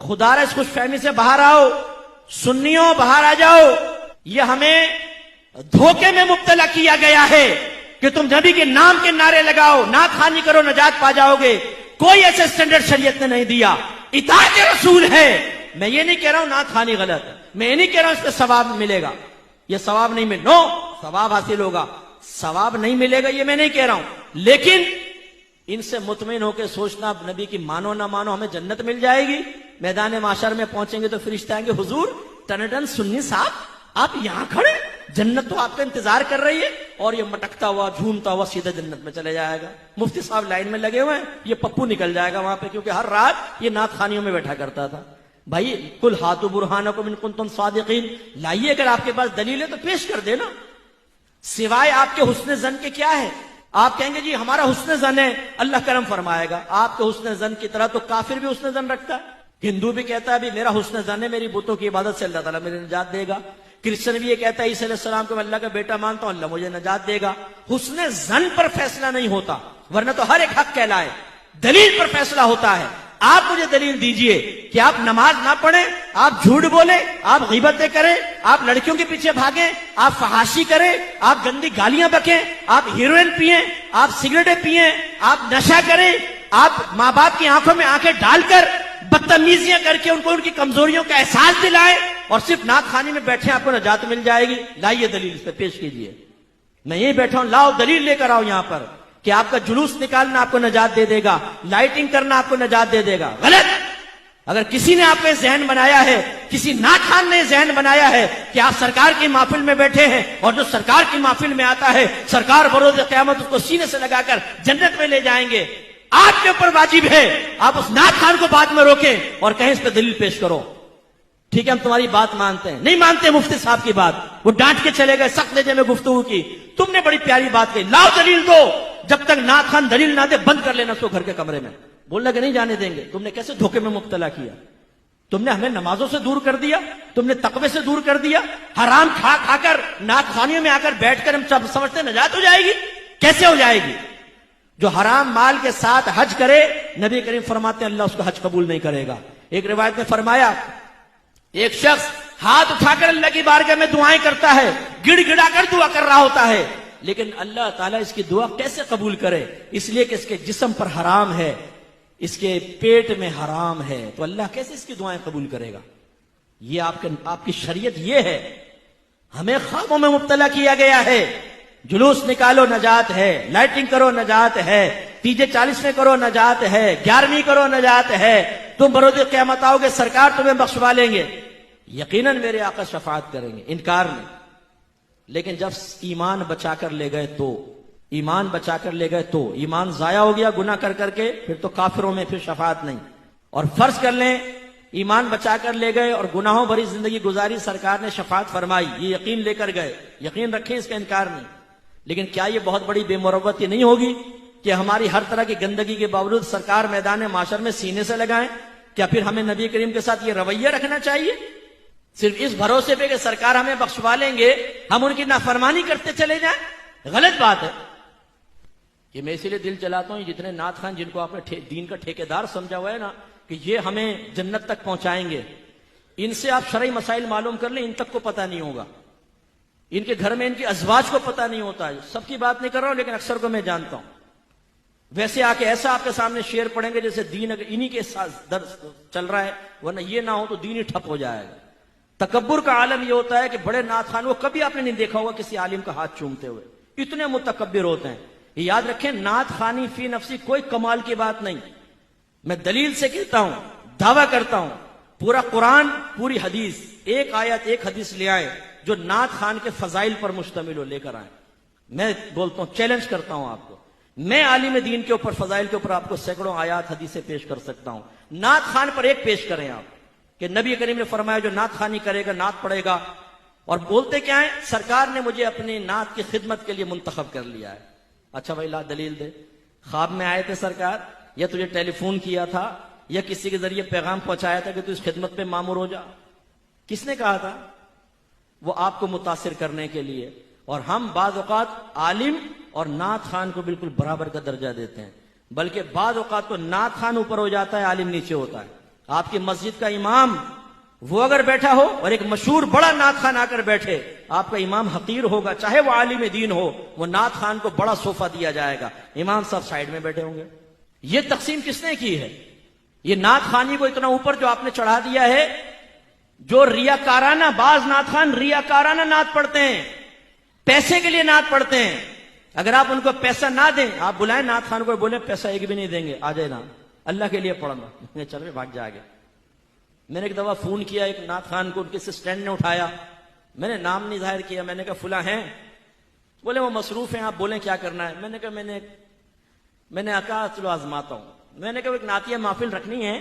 خدا اس خوش فہمی سے باہر آؤ، سنیوں باہر آ جاؤ. یہ ہمیں دھوکے میں مبتلا کیا گیا ہے کہ تم نبی کے نام کے نعرے لگاؤ، نعت خوانی کرو، نجات پا جاؤ گے. کوئی ایسے سٹینڈرڈ شریعت نے نہیں دیا. اطاعت رسول ہے. میں یہ نہیں کہہ رہا ہوں نعت خوانی غلط ہے، میں یہ نہیں کہہ رہا ہوں اس پہ ثواب ملے گا، یہ ثواب نہیں ملے، نو، ثواب حاصل ہوگا، ثواب نہیں ملے گا، یہ میں نہیں کہہ رہا ہوں. لیکن ان سے مطمئن ہو کے سوچنا نبی کی مانو نہ مانو ہمیں جنت مل جائے گی. میدان معاشر میں پہنچیں گے تو فرشتے آئیں گے، حضور ٹنڈن سنی صاحب آپ یہاں کھڑے، جنت تو آپ کا انتظار کر رہی ہے. اور یہ مٹکتا ہوا جھومتا ہوا سیدھا جنت میں چلے جائے گا. مفتی صاحب لائن میں لگے ہوئے ہیں، یہ پپو نکل جائے گا وہاں پہ، کیونکہ ہر رات یہ نعت خوانیوں میں بیٹھا کرتا تھا. بھائی قل ہاتوا برہانکم ان کنتم صادقین، لائیے، اگر آپ کے پاس دلیل ہے تو پیش کر دینا. سوائے آپ کے حسن زن کے کیا ہے؟ آپ کہیں گے جی ہمارا حسن زن ہے، اللہ کرم فرمائے گا. آپ کے حسن زن کی طرح تو کافر بھی حسن زن رکھتا ہے. ہندو بھی کہتا ہے بھی میرا حسن زن ہے، میری بتوں کی عبادت سے اللہ تعالیٰ میرے نجات دے گا. کرسچن بھی یہ کہتا ہے عیسیٰ علیہ السلام کو میں اللہ کا بیٹا مانتا ہوں، اللہ مجھے نجات دے گا. حسن زن پر فیصلہ نہیں ہوتا، ورنہ تو ہر ایک حق کہلائے. دلیل پر فیصلہ ہوتا ہے. آپ مجھے دلیل دیجئے کہ آپ نماز نہ پڑھیں، آپ جھوٹ بولیں، آپ غیبتیں کریں، آپ لڑکیوں کے پیچھے بھاگیں، آپ فحاشی کریں، آپ گندی گالیاں بکیں، آپ ہیروئن پئیں، آپ سگریٹیں پئیں، آپ نشہ کریں، آپ ماں باپ کی آنکھوں میں آنکھیں ڈال کر بدتمیزیاں کر کے ان کو ان کی کمزوریوں کا احساس دلائیں اور صرف نعت خوانی میں بیٹھے آپ کو نجات مل جائے گی. لائیے دلیل اس پہ پیش کیجئے. میں یہی بیٹھا ہوں، لاؤ دلیل لے کر آؤ یہاں پر کہ آپ کا جلوس نکالنا آپ کو نجات دے دے گا، لائٹنگ کرنا آپ کو نجات دے دے گا. غلط. اگر کسی نے آپ کو ذہن بنایا ہے، کسی نعت خوان نے ذہن بنایا ہے کہ آپ سرکار کی محفل میں بیٹھے ہیں اور جو سرکار کی محفل میں آتا ہے سرکار بروز قیامت اس کو سینے سے لگا کر جنت میں لے جائیں گے، آپ کے اوپر واجب ہے آپ اس نعت خوان کو بعد میں روکیں اور کہیں اس پہ دلیل پیش کرو. ٹھیک ہے ہم تمہاری بات مانتے ہیں. نہیں مانتے مفتی صاحب کی بات، وہ ڈانٹ کے چلے گئے، سخت لہجے میں گفتگو کی. تم نے بڑی پیاری بات کہی، لاؤ دلیل دو. جب تک نعت خوان دلیل نہ دے بند کر لینا اس کو گھر کے کمرے میں. بولنا کہ نہیں جانے دیں گے. تم نے کیسے دھوکے میں مبتلا کیا؟ تم نے ہمیں نمازوں سے دور کر دیا، تم نے تقوی سے دور کر دیا. حرام کھا کھا کر نعت خوانیوں میں آ کر بیٹھ کر ہم سمجھتے نجات ہو جائے گی. کیسے ہو جائے گی؟ جو حرام مال کے ساتھ حج کرے نبی کریم فرماتے ہیں اللہ اس کا حج قبول نہیں کرے گا. ایک روایت میں فرمایا ایک شخص ہاتھ اٹھا کر اللہ کی بارگاہ میں دعائیں کرتا ہے، گڑ گڑا کر دعا کر رہا ہوتا ہے، لیکن اللہ تعالیٰ اس کی دعا کیسے قبول کرے؟ اس لیے کہ اس کے جسم پر حرام ہے، اس کے پیٹ میں حرام ہے، تو اللہ کیسے اس کی دعائیں قبول کرے گا؟ یہ آپ کی شریعت یہ ہے. ہمیں خوابوں میں مبتلا کیا گیا ہے. جلوس نکالو نجات ہے، لائٹنگ کرو نجات ہے، تیجے 40 میں کرو نجات ہے، 11ویں کرو نجات ہے. تم بروز قیامت آؤ گے سرکار تمہیں بخشوا لیں گے. یقیناً میرے آقا شفاعت کریں گے، انکار نہیں. لیکن جب ایمان بچا کر لے گئے تو ایمان ضائع ہو گیا گناہ کر کر کے، پھر تو کافروں میں پھر شفاعت نہیں. اور فرض کر لیں ایمان بچا کر لے گئے اور گناہوں بھری زندگی گزاری، سرکار نے شفاعت فرمائی، یہ یقین لے کر گئے، یقین رکھیں اس کا انکار نہیں. لیکن کیا یہ بہت بڑی بے مروتی نہیں ہوگی کہ ہماری ہر طرح کی گندگی کے باوجود سرکار میدان معاشر میں سینے سے لگائیں؟ کیا پھر ہمیں نبی کریم کے ساتھ یہ رویہ رکھنا چاہیے؟ صرف اس بھروسے پہ کہ سرکار ہمیں بخشوا لیں گے ہم ان کی نافرمانی کرتے چلے جائیں؟ غلط بات ہے. کہ میں اسی لیے دل چلاتا ہوں جتنے نعت خوان جن کو آپ نے دین کا ٹھیکیدار سمجھا ہوا ہے نا کہ یہ ہمیں جنت تک پہنچائیں گے، ان سے آپ شرعی مسائل معلوم کر لیں، ان تک کو پتہ نہیں ہوگا. ان کے گھر میں ان کی ازواج کو پتہ نہیں ہوتا ہے. سب کی بات نہیں کر رہا ہوں لیکن اکثر کو میں جانتا ہوں. ویسے آ کے ایسا آپ کے سامنے شعر پڑھیں گے جیسے دین اگر انہی کے ساتھ درس چل رہا ہے، ورنہ یہ نہ ہو تو دین ہی ٹھپ ہو جائے گا. تکبر کا عالم یہ ہوتا ہے کہ بڑے نعت خوان، وہ کبھی آپ نے نہیں دیکھا ہوگا کسی عالم کا ہاتھ چومتے ہوئے، اتنے متکبر ہوتے ہیں. یہ یاد رکھیں نعت خوانی فی نفسی کوئی کمال کی بات نہیں. میں دلیل سے کہتا ہوں، دعویٰ کرتا ہوں، پورا قرآن پوری حدیث ایک آیت ایک حدیث لے آئے جو نعت خوان کے فضائل پر مشتمل ہو، لے کر آئے. میں بولتا ہوں، چیلنج کرتا ہوں آپ کو، میں عالم دین کے اوپر فضائل کے اوپر آپ کو سینکڑوں آیات حدیثیں پیش کر سکتا ہوں. نعت خوان پر ایک پیش کریں آپ کہ نبی کریم نے فرمایا جو نعت خوانی کرے گا نعت پڑھے گا. اور بولتے کیا ہیں؟ سرکار نے مجھے اپنی نعت کی خدمت کے لیے منتخب کر لیا ہے. اچھا بھائی لا دلیل دے. خواب میں آئے تھے سرکار، یا تجھے ٹیلی فون کیا تھا، یا کسی کے ذریعے پیغام پہنچایا تھا کہ تو اس خدمت پہ مامور ہو جا؟ کس نے کہا تھا؟ وہ آپ کو متاثر کرنے کے لیے. اور ہم بعض اوقات عالم اور نعت خوان کو بالکل برابر کا درجہ دیتے ہیں، بلکہ بعض اوقات تو نعت خوان اوپر ہو جاتا ہے، عالم نیچے ہوتا ہے. آپ کی مسجد کا امام وہ اگر بیٹھا ہو اور ایک مشہور بڑا نعت خان آ کر بیٹھے، آپ کا امام حقیر ہوگا، چاہے وہ عالم دین ہو، وہ نعت خان کو بڑا صوفہ دیا جائے گا، امام صاحب سائیڈ میں بیٹھے ہوں گے۔ یہ تقسیم کس نے کی ہے؟ یہ نعت خانی کو اتنا اوپر جو آپ نے چڑھا دیا ہے، جو ریاکارانہ، بعض نعت خان ریاکارانہ نعت پڑھتے ہیں، پیسے کے لیے نعت پڑھتے ہیں۔ اگر آپ ان کو پیسہ نہ دیں، آپ بلائیں نعت خان کو، بولے پیسہ ایک بھی نہیں دیں گے، آ جائے نا، اللہ کے لیے پڑھنا، چل رہے بھاگ جا گے۔ میں نے ایک دفعہ فون کیا ایک نعت خان کو، ان کے اسسٹنٹ نے اٹھایا، میں نے نام نہیں ظاہر کیا، میں نے کہا فلاں ہیں، بولے وہ مصروف ہیں، آپ بولیں کیا کرنا ہے۔ میں نے کہا میں نے کہا چلو آزماتا ہوں۔ میں نے کہا ایک نعتیہ محفل رکھنی ہے،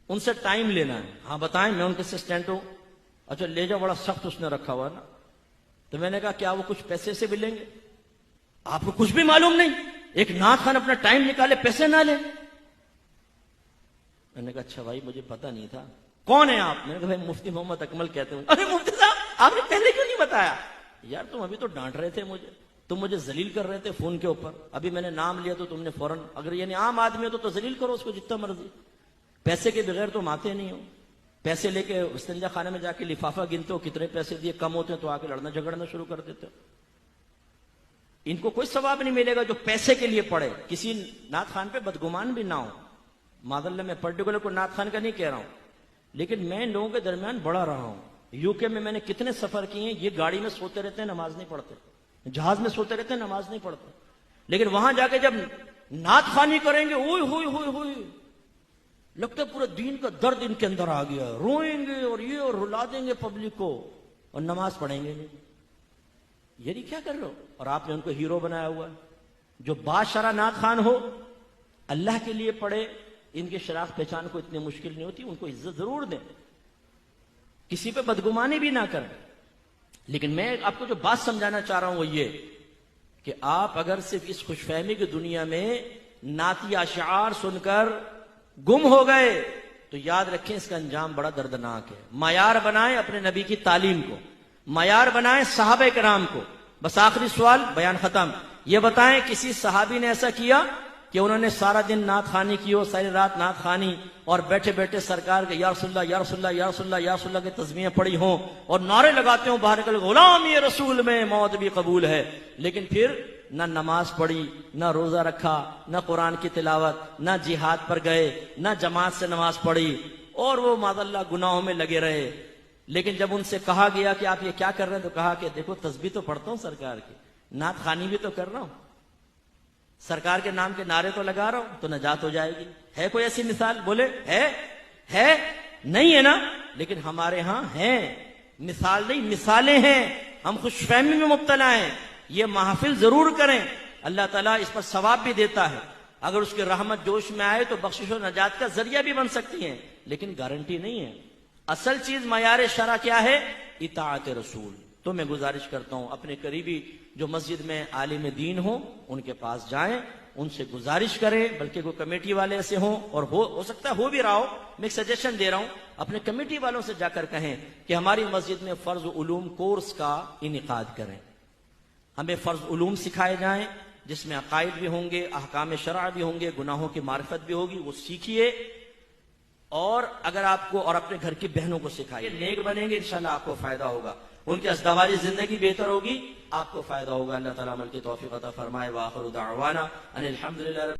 ان سے ٹائم لینا ہے۔ ہاں بتائیں، میں ان کے اسسٹنٹ ہوں۔ اچھا لے جاؤ، بڑا سخت اس نے رکھا ہوا نا۔ تو میں نے کہا کیا وہ کچھ پیسے سے بھی لیں گے؟ آپ کو کچھ بھی معلوم نہیں، ایک نعت خان اپنا ٹائم نکالے پیسے نہ لے۔ میں نے کہا اچھا بھائی مجھے پتا نہیں تھا، کون ہیں آپ؟ میں نے کہا بھائی مفتی محمد اکمل کہتے ہیں۔ ارے مفتی صاحب آپ نے پہلے کیوں نہیں بتایا؟ یار تم ابھی تو ڈانٹ رہے تھے مجھے، تم مجھے ذلیل کر رہے تھے فون کے اوپر، ابھی میں نے نام لیا تو تم نے فوراً، اگر یعنی عام آدمی ہو تو ذلیل کرو اس کو جتنا مرضی، پیسے کے بغیر تم آتے نہیں ہو۔ پیسے لے کے استنجا خانے میں جا کے لفافہ گنتے ہو کتنے پیسے دیے، کم ہوتے ہیں تو آ کے لڑنا جھگڑنا شروع کر دیتے ہو۔ ان کو کوئی ثواب نہیں ملے گا جو پیسے کے لیے پڑھے۔ کسی نعت خان پہ بدگمان بھی نہ ہو، معذاللہ میں پرٹیکولر کو نعت خان کا نہیں کہہ رہا ہوں، لیکن میں ان لوگوں کے درمیان بڑا رہا ہوں۔ یو کے میں نے کتنے سفر کیے ہیں، یہ گاڑی میں سوتے رہتے ہیں نماز نہیں پڑھتے، جہاز میں سوتے رہتے ہیں نماز نہیں پڑھتے، لیکن وہاں جا کے جب نعت خوانی کریں گے، اوئی ہوئی ہوئی ہوئی، لگتا ہے پورا دین کا درد ان کے اندر آ گیا، روئیں گے اور یہ اور رلا دیں گے پبلک کو، اور نماز پڑھیں گے نہیں۔ یہ نہیں کیا کر رہے ہو؟ اور آپ نے ان کو ہیرو بنایا ہوا ہے۔ جو باشرہ نعت خان ہو، اللہ کے لیے پڑھے، ان کی شناخت پہچان کو اتنی مشکل نہیں ہوتی، ان کو عزت ضرور دیں، کسی پہ بدگمانی بھی نہ کریں۔ لیکن میں آپ کو جو بات سمجھانا چاہ رہا ہوں وہ یہ کہ آپ اگر صرف اس خوش فہمی کی دنیا میں نعتی اشعار سن کر گم ہو گئے تو یاد رکھیں اس کا انجام بڑا دردناک ہے۔ معیار بنائیں اپنے نبی کی تعلیم کو، معیار بنائیں صحابہ کرام کو۔ بس آخری سوال، بیان ختم، یہ بتائیں کسی صحابی نے ایسا کیا کہ انہوں نے سارا دن نعت خوانی کی ہو، ساری رات نعت خوانی، اور بیٹھے بیٹھے سرکار کے یا رسول اللہ یا رسول اللہ یا رسول اللہ یا رسول اللہ کے تسبیحیں پڑھی ہوں اور نعرے لگاتے ہوں باہر نکل، غلامی رسول میں موت بھی قبول ہے، لیکن پھر نہ نماز پڑھی، نہ روزہ رکھا، نہ قرآن کی تلاوت، نہ جہاد پر گئے، نہ جماعت سے نماز پڑھی، اور وہ معذاللہ گناہوں میں لگے رہے۔ لیکن جب ان سے کہا گیا کہ آپ یہ کیا کر رہے ہیں تو کہا کہ دیکھو تسبیح تو پڑھتا ہوں سرکار کی، نعت خوانی بھی تو کر رہا ہوں، سرکار کے نام کے نعرے تو لگا رہا ہوں، تو نجات ہو جائے گی۔ ہے کوئی ایسی مثال؟ بولے ہے نہیں ہے نا؟ لیکن ہمارے ہاں ہیں، مثال نہیں مثالیں ہیں۔ ہم خوش فہمی میں مبتلا ہیں۔ یہ محافل ضرور کریں، اللہ تعالیٰ اس پر ثواب بھی دیتا ہے، اگر اس کی رحمت جوش میں آئے تو بخشش و نجات کا ذریعہ بھی بن سکتی ہیں، لیکن گارنٹی نہیں ہے۔ اصل چیز معیار شرع کیا ہے؟ اطاعت رسول۔ تو میں گزارش کرتا ہوں اپنے قریبی جو مسجد میں عالم دین ہوں ان کے پاس جائیں، ان سے گزارش کریں، بلکہ کوئی کمیٹی والے ایسے ہوں، اور ہو سکتا ہے ہو بھی رہا ہو، میں ایک سجیشن دے رہا ہوں، اپنے کمیٹی والوں سے جا کر کہیں کہ ہماری مسجد میں فرض علوم کورس کا انعقاد کریں، ہمیں فرض علوم سکھائے جائیں جس میں عقائد بھی ہوں گے، احکام شرع بھی ہوں گے، گناہوں کی معرفت بھی ہوگی، وہ سیکھیے، اور اگر آپ کو اور اپنے گھر کی بہنوں کو سکھائیے، نیک بنیں گے انشاءاللہ آپ کو فائدہ ہوگا، ان کی ازدواجی زندگی بہتر ہوگی، آپ کو فائدہ ہوگا۔ اللہ تعالیٰ عمل کی توفیق عطا فرمائے۔ وآخر دعوانا ان الحمدللہ۔